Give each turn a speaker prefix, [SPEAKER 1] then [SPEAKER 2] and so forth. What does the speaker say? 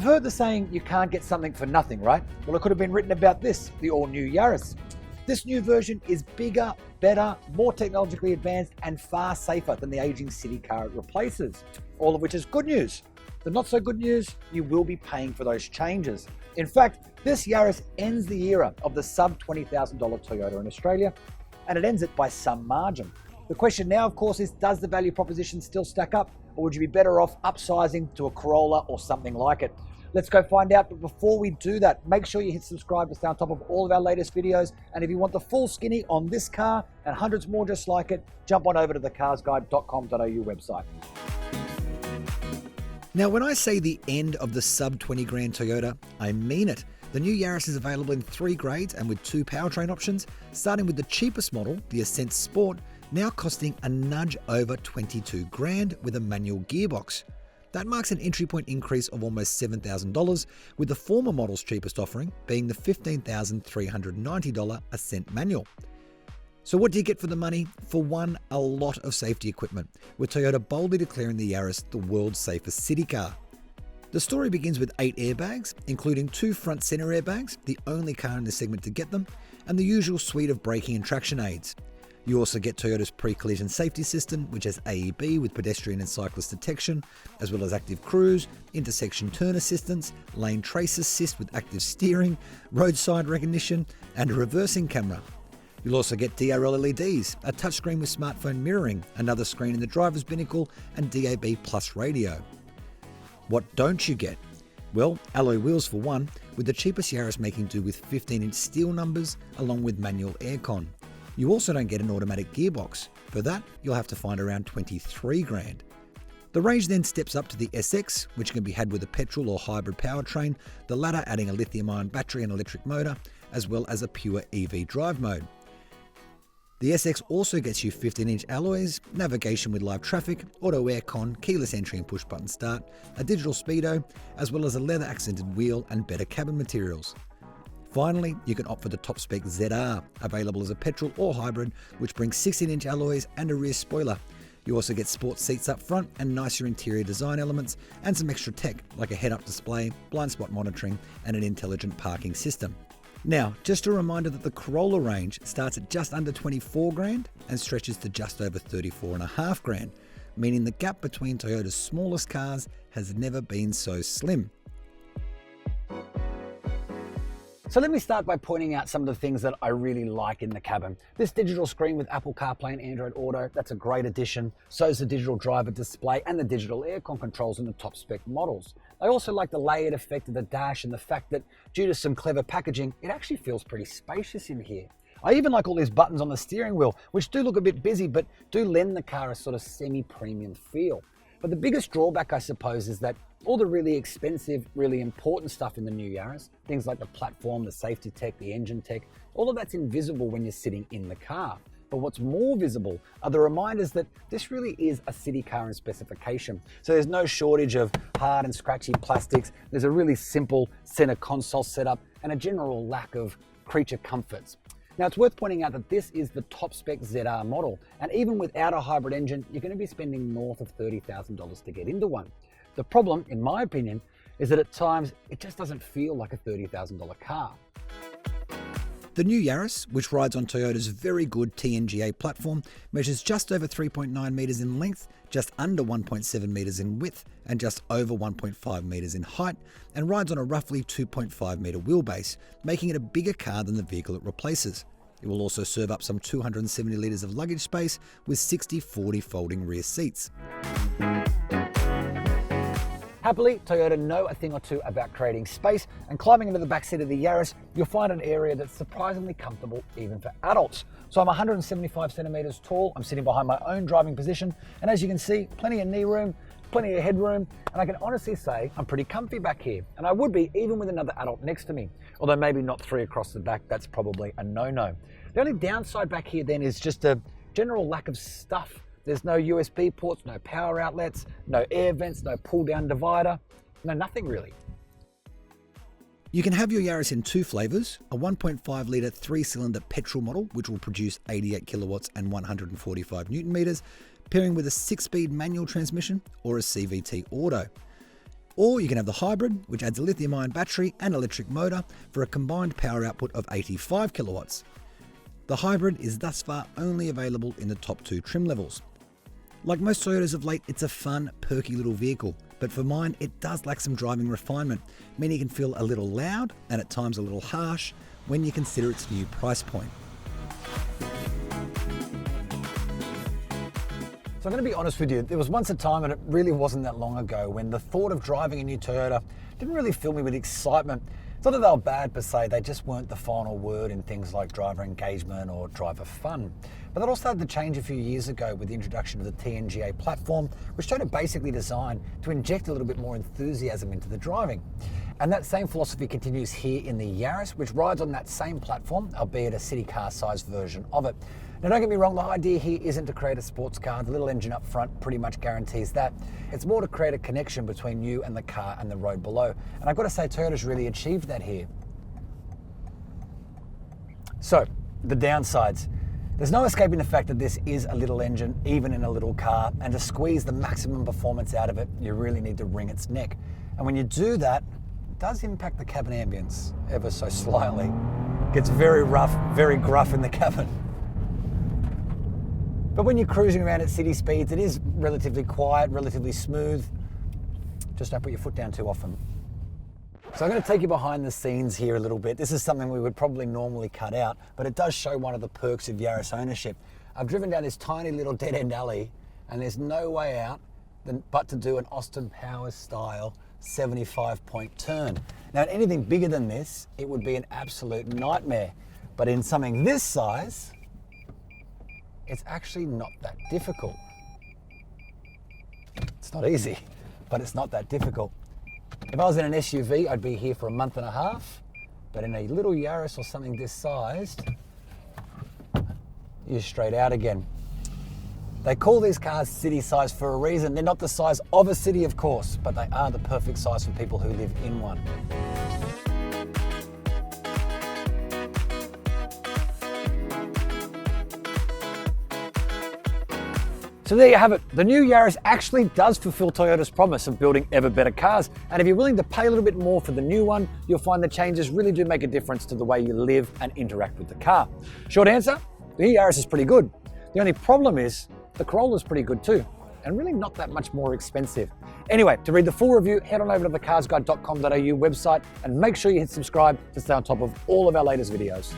[SPEAKER 1] You've heard the saying, you can't get something for nothing, right? Well, it could have been written about this, the all-new Yaris. This new version is bigger, better, more technologically advanced, and far safer than the aging city car it replaces, all of which is good news. The not so good news, you will be paying for those changes. In fact, this Yaris ends the era of the sub $20,000 Toyota in Australia, and it ends it by some margin. The question now, of course, is does the value proposition still stack up, or would you be better off upsizing to a Corolla or something like it? Let's go find out, but before we do that, make sure you hit subscribe to stay on top of all of our latest videos, and if you want the full skinny on this car and hundreds more just like it, jump on over to the carsguide.com.au website.
[SPEAKER 2] Now, when I say the end of the sub 20 grand Toyota, I mean it. The new Yaris is available in 3 grades and with 2 powertrain options, starting with the cheapest model, the Ascent Sport, now costing a nudge over 22 grand with a manual gearbox. That marks an entry point increase of almost $7,000, with the former model's cheapest offering being the $15,390 Ascent manual. So what do you get for the money? For one, a lot of safety equipment, with Toyota boldly declaring the Yaris the world's safest city car. The story begins with 8 airbags, including 2 front center airbags, the only car in the segment to get them, and the usual suite of braking and traction aids. You also get Toyota's pre-collision safety system, which has AEB with pedestrian and cyclist detection, as well as active cruise, intersection turn assistance, lane trace assist with active steering, roadside recognition, and a reversing camera. You'll also get DRL LEDs, a touchscreen with smartphone mirroring, another screen in the driver's binnacle, and DAB Plus radio. What don't you get? Well, alloy wheels for one, with the cheapest Yaris making do with 15-inch steel numbers, along with manual aircon. You also don't get an automatic gearbox. For that, you'll have to find around 23 grand. The range then steps up to the SX, which can be had with a petrol or hybrid powertrain, the latter adding a lithium-ion battery and electric motor, as well as a pure EV drive mode. The SX also gets you 15-inch alloys, navigation with live traffic, auto aircon, keyless entry and push-button start, a digital speedo, as well as a leather-accented wheel and better cabin materials. Finally, you can opt for the top-spec ZR, available as a petrol or hybrid, which brings 16-inch alloys and a rear spoiler. You also get sports seats up front and nicer interior design elements, and some extra tech like a head-up display, blind spot monitoring, and an intelligent parking system. Now, just a reminder that the Corolla range starts at just under 24 grand and stretches to just over 34.5 grand, meaning the gap between Toyota's smallest cars has never been so slim.
[SPEAKER 1] So let me start by pointing out some of the things that I really like in the cabin. This digital screen with Apple CarPlay and Android Auto, that's a great addition. So is the digital driver display and the digital aircon controls in the top spec models. I also like the layered effect of the dash and the fact that due to some clever packaging, it actually feels pretty spacious in here. I even like all these buttons on the steering wheel, which do look a bit busy, but do lend the car a sort of semi-premium feel. But the biggest drawback, I suppose, is that all the really expensive, really important stuff in the new Yaris, things like the platform, the safety tech, the engine tech, all of that's invisible when you're sitting in the car. But what's more visible are the reminders that this really is a city car in specification. So there's no shortage of hard and scratchy plastics. There's a really simple center console setup and a general lack of creature comforts. Now, it's worth pointing out that this is the top spec ZR model, and even without a hybrid engine, you're going to be spending north of $30,000 to get into one. The problem, in my opinion, is that at times it just doesn't feel like a $30,000 car.
[SPEAKER 2] The new Yaris, which rides on Toyota's very good TNGA platform, measures just over 3.9 metres in length, just under 1.7 metres in width, and just over 1.5 metres in height, and rides on a roughly 2.5 metre wheelbase, making it a bigger car than the vehicle it replaces. It will also serve up some 270 litres of luggage space with 60/40 folding rear seats.
[SPEAKER 1] Happily, Toyota know a thing or two about creating space, and climbing into the backseat of the Yaris, you'll find an area that's surprisingly comfortable even for adults. So I'm 175 centimeters tall, I'm sitting behind my own driving position, and as you can see, plenty of knee room, plenty of headroom, and I can honestly say I'm pretty comfy back here, and I would be even with another adult next to me, although maybe not 3 across the back, that's probably a no-no. The only downside back here then is just a general lack of stuff. There's no USB ports, no power outlets, no air vents, no pull-down divider, no nothing really.
[SPEAKER 2] You can have your Yaris in 2 flavours, a 1.5 litre 3-cylinder petrol model, which will produce 88 kilowatts and 145 newton metres, pairing with a 6-speed manual transmission or a CVT auto. Or you can have the hybrid, which adds a lithium-ion battery and electric motor for a combined power output of 85 kilowatts. The hybrid is thus far only available in the top 2 trim levels. Like most Toyotas of late, it's a fun, perky little vehicle, but for mine, it does lack some driving refinement, meaning it can feel a little loud and at times a little harsh when you consider its new price point.
[SPEAKER 1] So I'm going to be honest with you, there was once a time, and it really wasn't that long ago, when the thought of driving a new Toyota didn't really fill me with excitement. It's not that they were bad per se, they just weren't the final word in things like driver engagement or driver fun. But that all started to change a few years ago with the introduction of the TNGA platform, which Toyota basically designed to inject a little bit more enthusiasm into the driving. And that same philosophy continues here in the Yaris, which rides on that same platform, albeit a city car sized version of it. Now don't get me wrong, the idea here isn't to create a sports car. The little engine up front pretty much guarantees that. It's more to create a connection between you and the car and the road below. And I've got to say, Toyota's really achieved that here. So, the downsides. There's no escaping the fact that this is a little engine, even in a little car, and to squeeze the maximum performance out of it, you really need to wring its neck. And when you do that, it does impact the cabin ambience ever so slightly. It gets very rough, very gruff in the cabin. But when you're cruising around at city speeds, it is relatively quiet, relatively smooth. Just don't put your foot down too often. So I'm going to take you behind the scenes here a little bit. This is something we would probably normally cut out, but it does show one of the perks of Yaris ownership. I've driven down this tiny little dead-end alley, and there's no way out but to do an Austin Powers style 75-point turn. Now, in anything bigger than this, it would be an absolute nightmare. But in something this size, it's actually not that difficult. It's not easy, but it's not that difficult. If I was in an SUV, I'd be here for a month and a half, but in a little Yaris or something this sized, you're straight out again. They call these cars city size for a reason. They're not the size of a city, of course, but they are the perfect size for people who live in one. So there you have it. The new Yaris actually does fulfill Toyota's promise of building ever better cars. And if you're willing to pay a little bit more for the new one, you'll find the changes really do make a difference to the way you live and interact with the car. Short answer, the new Yaris is pretty good. The only problem is the Corolla is pretty good too, and really not that much more expensive. Anyway, to read the full review, head on over to the carsguide.com.au website and make sure you hit subscribe to stay on top of all of our latest videos.